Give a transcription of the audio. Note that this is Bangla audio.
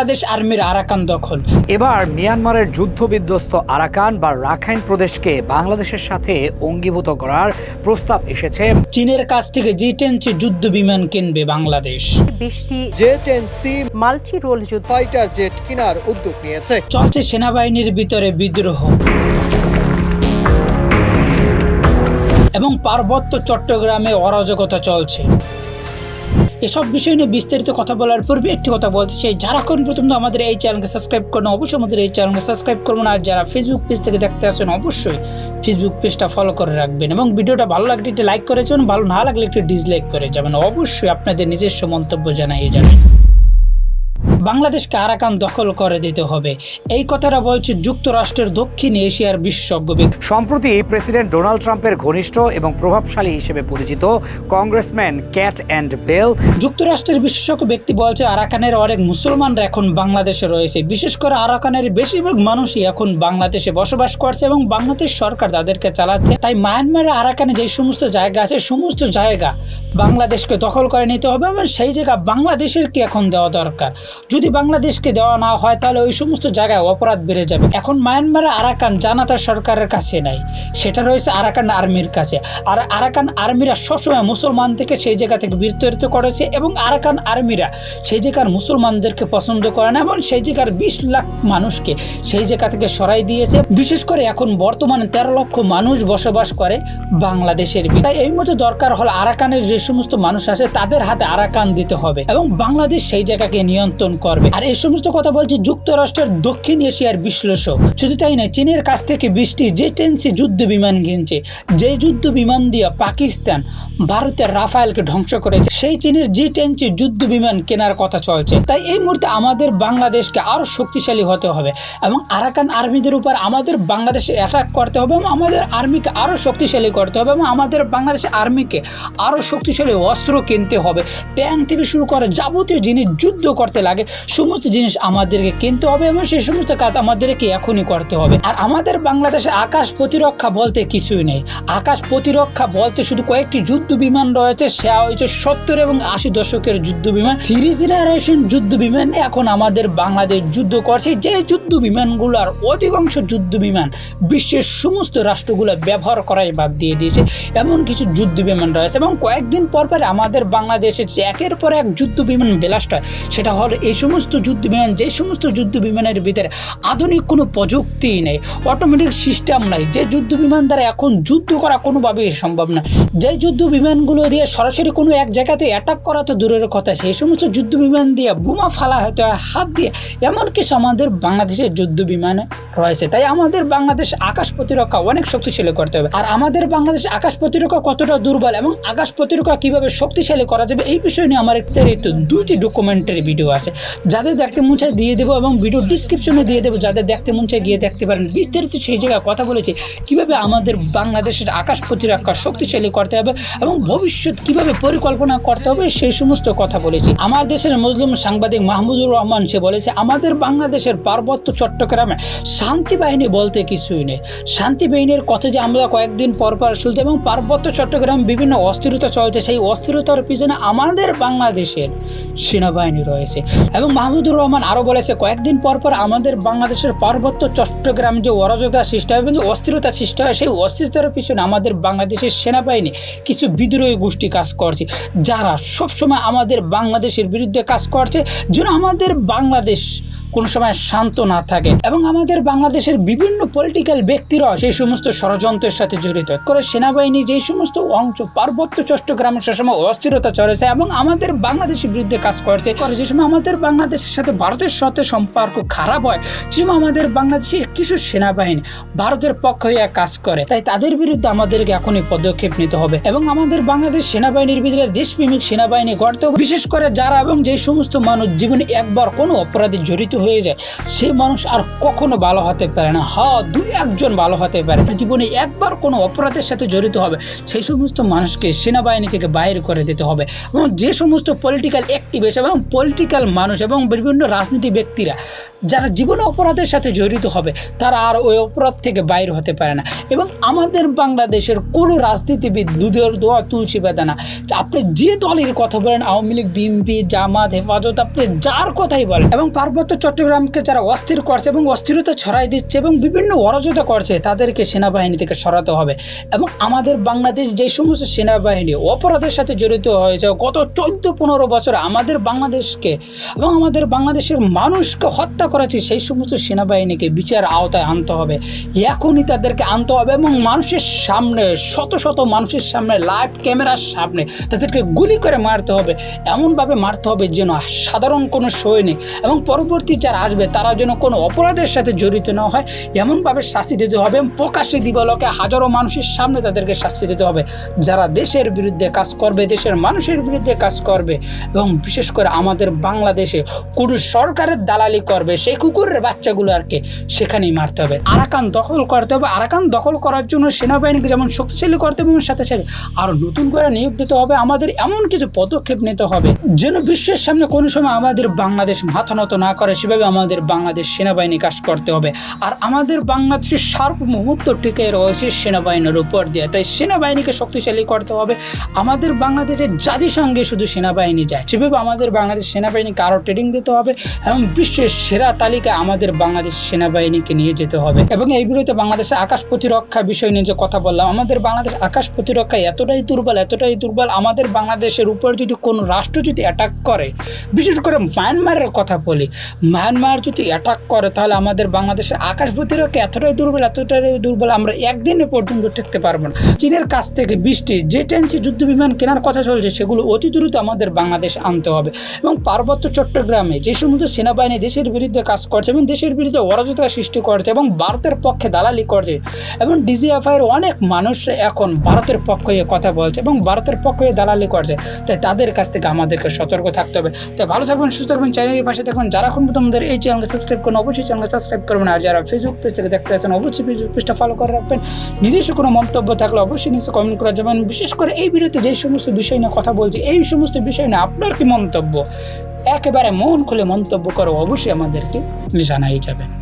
বাংলাদেশ আর্মির আরাকান দখল। এবার মিয়ানমারের যুদ্ধবিধ্বস্ত আরাকান বা রাখাইন প্রদেশকে বাংলাদেশের সাথে অঙ্গীভূত করার প্রস্তাব এসেছে। চীনের কাছ থেকে J-10 যুদ্ধ বিমান কিনবে বাংলাদেশ। 20টি J-10C মাল্টি রোল যুদ্ধ ফাইটার জেট কেনার উদ্যোগ নিয়েছে। চলছে সেনাবাহিনীর ভিতরে বিদ্রোহ এবং পার্বত্য চট্টগ্রামে অরাজকতা চলছে। এসব বিষয় নিয়ে বিস্তারিত কথা বলার পূর্বে একটি কথা বলতে চাই, যারা এখন প্রথম আমাদের এই চ্যানেলকে সাবস্ক্রাইব করুন, অবশ্যই আমাদের এই চ্যানেলকে সাবস্ক্রাইব করুন। আর যারা ফেসবুক পেজ থেকে দেখতে আসেন অবশ্যই ফেসবুক পেজটা ফলো করে রাখবেন এবং ভিডিওটা ভালো লাগলে একটি লাইক করে যাবেন, ভালো না লাগলে একটি ডিসলাইক করে যাবেন। অবশ্যই আপনাদের নিজস্ব মন্তব্য জানিয়ে যাবেন। বাংলাদেশকে আরাকান দখল করে দিতে হবে, এই কথাটা বলছে যুক্তরাষ্ট্রের দক্ষিণ এশিয়ার বিশেষজ্ঞ। সম্প্রতি প্রেসিডেন্ট ডোনাল্ড ট্রাম্পের ঘনিষ্ঠ এবং প্রভাবশালী হিসেবে পরিচিত কংগ্রেসম্যান ক্যাট অ্যান্ড বেল যুক্তরাষ্ট্রের বিশেষজ্ঞ ব্যক্তি বলছে আরাকানের অনেক মুসলমানরা এখন বাংলাদেশে রয়েছে, বিশেষ করে আরাকানের বেশিরভাগ মানুষই এখন বাংলাদেশে বসবাস করছে এবং বাংলাদেশ সরকার তাদেরকে চালাচ্ছে। তাই মায়ানমারের আরাকানে যে সমস্ত জায়গা আছে সমস্ত জায়গা বাংলাদেশকে দখল করে নিতে হবে এবং সেই জায়গা বাংলাদেশের কি এখন দেওয়া দরকার। যদি বাংলাদেশকে দেওয়া না হয় তাহলে ওই সমস্ত জায়গায় অপরাধ বেড়ে যাবে। এখন মায়ানমারের আরাকান জানাতা সরকারের কাছে নাই, সেটা রয়েছে আরাকান আর্মির কাছে। আর আরাকান আর্মিরা সবসময় মুসলমান থেকে সেই জায়গা থেকে বিতাড়িত করেছে এবং আরাকান আর্মিরা সেই জায়গার মুসলমানদেরকে পছন্দ করে না এবং সেই জায়গার 20 লাখ মানুষকে সেই জায়গা থেকে সরাই দিয়েছে। বিশেষ করে এখন বর্তমানে 13 লক্ষ মানুষ বসবাস করে বাংলাদেশের। তাই এই মতো দরকার হলো আরাকানের যে সমস্ত মানুষ আছে তাদের হাতে আরাকান দিতে হবে এবং বাংলাদেশ সেই জায়গাকে নিয়ন্ত্রণ করবে। আর এই সমস্ত কথা বলছে যুক্তরাষ্ট্রের দক্ষিণ এশিয়ার বিশ্লেষক। শুধু তাই নয়, চীনের কাছ থেকে 20টি J-10 যুদ্ধ বিমান কিনছে, যে যুদ্ধ বিমান দিয়ে পাকিস্তান ভারতের রাফায়েলকে ধ্বংস করেছে। সেই চীনের J-10 যুদ্ধ বিমান কেনার কথা চলছে। তাই এই মুহূর্তে আমাদের বাংলাদেশকে আরো শক্তিশালী হতে হবে এবং আরাকান আর্মিদের উপর আমাদের বাংলাদেশে অ্যাটাক করতে হবে এবং আমাদের আর্মিকে আরো শক্তিশালী করতে হবে এবং আমাদের বাংলাদেশের আর্মিকে আরো শক্তিশালী অস্ত্র কিনতে হবে। ট্যাঙ্ক থেকে শুরু করে যাবতীয় জিনিস যুদ্ধ করতে লাগে সমস্ত জিনিস আমাদেরকে কিনতে হবে এবং সেই সমস্ত কাজ আমাদেরকে এখনই করতে হবে। আর আমাদের বাংলাদেশে আকাশ প্রতিরক্ষা বলতে কিছুই নেই। আকাশ প্রতিরক্ষা বলতে শুধু কয়েকটি যুদ্ধ বিমান রয়েছে, সেটা হচ্ছে 70 এবং 80 দশকের যুদ্ধ বিমান, 3 জেনারেশন যুদ্ধ বিমান এখন আমাদের বাংলাদেশ যুদ্ধ করছে। যে যুদ্ধ বিমানগুলোর অধিকাংশ যুদ্ধ বিমান বিশ্বের সমস্ত রাষ্ট্রগুলো ব্যবহার করাই বাদ দিয়ে দিয়েছে, এমন কিছু যুদ্ধ বিমান রয়েছে এবং কয়েকদিন পর পর আমাদের বাংলাদেশে একের পর এক যুদ্ধ বিমান ব্লাস্ট হয়। সেটা হলো এই সমস্ত যুদ্ধ বিমান, যে সমস্ত যুদ্ধ বিমানের ভিতরে আধুনিক কোনো প্রযুক্তি নেই, অটোমেটিক সিস্টেম নাই, যে যুদ্ধ বিমান দ্বারা এখন যুদ্ধ করা কোনোভাবেই সম্ভব না, যে যুদ্ধ বিমানগুলো দিয়ে সরাসরি কোনো এক জায়গাতে অ্যাটাক করা তো দূরের কথা, সেই সমস্ত যুদ্ধ বিমান দিয়ে বোমা ফালা হতে হয় হাত দিয়ে, এমন কিছু আমাদের বাংলাদেশের যুদ্ধ বিমানে রয়েছে। তাই আমাদের বাংলাদেশ আকাশ প্রতিরক্ষা অনেক শক্তিশালী করতে হবে। আর আমাদের বাংলাদেশ আকাশ প্রতিরক্ষা কতটা দুর্বল এবং আকাশ প্রতিরক্ষা কিভাবে শক্তিশালী করা যাবে এই বিষয় নিয়ে আমার একটা 2টি ডকুমেন্টারি ভিডিও আছে, যাদের দেখতে মন চায় দিয়ে দেবো এবং ভিডিও ডিসক্রিপশনে দিয়ে দেবো, যাদের দেখতে মন চায় গিয়ে দেখতে পারেন। বিস্তারিত সেই জায়গায় কথা বলেছি কিভাবে আমাদের বাংলাদেশের আকাশ প্রতিরক্ষা শক্তিশালী করতে হবে এবং ভবিষ্যৎ কিভাবে পরিকল্পনা করতে হবে সেই সমস্ত কথা বলেছি। আমার দেশের মুসলিম সাংবাদিক মাহমুদুর রহমান সে বলেছে আমাদের বাংলাদেশের পার্বত্য চট্টগ্রামে শান্তি বাহিনী বলতে কিছুই নেই। শান্তি বাহিনীর কথা যে আমরা কয়েকদিন পর পর শুনতে এবং পার্বত্য চট্টগ্রাম বিভিন্ন অস্থিরতা চলছে, সেই অস্থিরতার পিছনে আমাদের বাংলাদেশের সেনাবাহিনী রয়েছে। এবং মাহমুদুর রহমান আরও বলেছে কয়েকদিন পর পর আমাদের বাংলাদেশের পার্বত্য চট্টগ্রাম যে অরাজকতা সৃষ্টি হয় এবং যে অস্থিরতা সৃষ্টি হয়, সেই অস্থিরতার পিছনে আমাদের বাংলাদেশের সেনাবাহিনী কিছু বিদ্রোহী গোষ্ঠী কাজ করছে, যারা সবসময় আমাদের বাংলাদেশের বিরুদ্ধে কাজ করছে যেন আমাদের বাংলাদেশ কোনো সময় শান্ত না থাকে। এবং আমাদের বাংলাদেশের বিভিন্ন পলিটিক্যাল ব্যক্তিরা সেই সমস্ত ষড়যন্ত্রের সাথে জড়িত করে সেনাবাহিনী যেই সমস্ত অংশ পার্বত্য চট্টগ্রামে সে সময় অস্থিরতা চলেছে এবং আমাদের বাংলাদেশের বিরুদ্ধে কাজ করছে, যে সময় আমাদের বাংলাদেশের সাথে ভারতের সাথে সম্পর্ক খারাপ হয়, যে সময় আমাদের বাংলাদেশের কিছু সেনাবাহিনী ভারতের পক্ষ হয়ে কাজ করে। তাই তাদের বিরুদ্ধে আমাদেরকে এখনই পদক্ষেপ নিতে হবে এবং আমাদের বাংলাদেশ সেনাবাহিনীর ভিতরে দেশপ্রেমিক সেনাবাহিনী গড়তে হবে, বিশেষ করে যারা এবং যে সমস্ত মানুষ জীবনে একবার কোনো অপরাধে জড়িত হয়ে যায় সেই মানুষ আর কখনো ভালো হতে পারে না। হ্যাঁ, 2-1 ভালো হতে পারে, জীবনে একবার কোনো অপরাধের সাথে জড়িত হবে সেই সমস্ত মানুষকে সেনাবাহিনী থেকে বাইর করে দিতে হবে। এবং যে সমস্ত পলিটিক্যাল অ্যাক্টিভিস্ট এবং পলিটিক্যাল মানুষ এবং বিভিন্ন রাজনীতি ব্যক্তিরা যারা জীবনে অপরাধের সাথে জড়িত হবে তারা আর ওই অপরাধ থেকে বাইর হতে পারে না। এবং আমাদের বাংলাদেশের কোনো রাজনীতিবিদ দুধের দোয়া তুলসী বেদা না। আপনি যে দলের কথা বলেন, আওয়ামী লীগ, বিএনপি, জামাত, হেফাজত, আপনি যার কথাই বলেন, এবং পার্বত্য চট্টগ্রামকে যারা অস্থির করছে এবং অস্থিরতা ছড়াই দিচ্ছে এবং বিভিন্ন অরাজকতা করছে তাদেরকে সেনাবাহিনী থেকে সরাতে হবে। এবং আমাদের বাংলাদেশ যে সমস্ত সেনাবাহিনী অপরাধের সাথে জড়িত হয়েছে গত 14-15 বছর আমাদের বাংলাদেশকে এবং আমাদের বাংলাদেশের মানুষকে হত্যা করেছে সেই সমস্ত সেনাবাহিনীকে বিচার আওতায় আনতে হবে। এখনই তাদেরকে আনতে হবে এবং মানুষের সামনে, শত শত মানুষের সামনে, লাইভ ক্যামেরার সামনে তাদেরকে গুলি করে মারতে হবে। এমনভাবে মারতে হবে যেন সাধারণ কোনো সৈনিক এবং পরবর্তী যারা আসবে তারা যেন কোনো অপরাধের সাথে জড়িত না হয়, এমনভাবে শাস্তি দিতে হবে। এবং প্রকাশ্যে দিবালোকে হাজারো মানুষের সামনে তাদেরকে শাস্তি দিতে হবে যারা দেশের বিরুদ্ধে কাজ করবে, দেশের মানুষের বিরুদ্ধে কাজ করবে। এবং বিশেষ করে আমাদের বাংলাদেশে কোনো সরকারের দালালি করবে সেই কুকুরের বাচ্চাগুলো আরকে সেখানেই মারতে হবে। আরাকান দখল করতে হবে। আরাকান দখল করার জন্য সেনাবাহিনীকে যেমন শক্তিশালী করতে হবে এবং সাথে সাথে আরও নতুন করে নিয়োগ দিতে হবে। আমাদের এমন কিছু পদক্ষেপ নিতে হবে যেন বিশ্বের সামনে কোনো সময় আমাদের বাংলাদেশ মাথা নত না করে, সেভাবে আমাদের বাংলাদেশ সেনাবাহিনী কাজ করতে হবে। আর আমাদের বাংলাদেশের সার্বভৌমত্ব টিকে রয়েছে সেনাবাহিনীর উপর দিয়ে, তাই সেনাবাহিনীকে শক্তিশালী করতে হবে। আমাদের বাংলাদেশের জাতিসংঘে শুধু সেনাবাহিনী যায়, সেভাবে আমাদের বাংলাদেশ সেনাবাহিনীকে আরও ট্রেনিং দিতে হবে এবং বিশ্বের সেরা তালিকায় আমাদের বাংলাদেশ সেনাবাহিনীকে নিয়ে যেতে হবে। এবং এই ভিডিওতে বাংলাদেশের আকাশ প্রতিরক্ষা বিষয় নিয়ে যে কথা বললাম, আমাদের বাংলাদেশ আকাশ প্রতিরক্ষা এতটাই দুর্বল, আমাদের বাংলাদেশের উপর যদি কোনো রাষ্ট্র যদি অ্যাটাক করে, বিশেষ করে মায়ানমারের কথা বলি, মায়ানমার যদি অ্যাটাক করে তাহলে আমাদের বাংলাদেশের আকাশ প্রতিরক্ষা এতটাই দুর্বল আমরা একদিনে পর্যন্ত টিকতে পারবো না। চীনের কাছ থেকে 20টি জেট-এনসি যুদ্ধ বিমান কেনার কথা চলছে, সেগুলো অতি দ্রুত আমাদের বাংলাদেশ আনতে হবে। এবং পার্বত্য চট্টগ্রামে যে সমস্ত সেনাবাহিনী দেশের বিরুদ্ধে কাজ করছে এবং দেশের বিরুদ্ধে অরাজকতা সৃষ্টি করছে এবং ভারতের পক্ষে দালালি করছে, এবং ডিজিএফআইয়ের অনেক মানুষ এখন ভারতের পক্ষে কথা বলছে এবং ভারতের পক্ষে দালালি করছে, তাই তাদের কাছ থেকে আমাদেরকে সতর্ক থাকতে হবে। তাই ভালো থাকবেন, সুস্থ থাকবেন, চ্যানেলের পাশে থাকবেন। যারা এখন আমাদের এই চ্যানেলকে সাবস্ক্রাইব করুন, অবশ্যই চ্যানেলকে সাবস্ক্রাইব করবেন। আর যারা ফেসবুক পেজ থেকে দেখতে আসেন অবশ্যই ফেসবুক পেজটা ফলো করে রাখবেন। নিজস্ব কোনো মন্তব্য থাকলে অবশ্যই নিচে কমেন্ট করে যাবেন। বিশেষ করে এই ভিডিওতে যে সমস্ত বিষয় নিয়ে কথা বলছি, এই সমস্ত বিষয় নিয়ে আপনার কি মন্তব্য, একেবারে মন খুলে মন্তব্য করো, অবশ্যই আমাদেরকে জানাই যাবেন।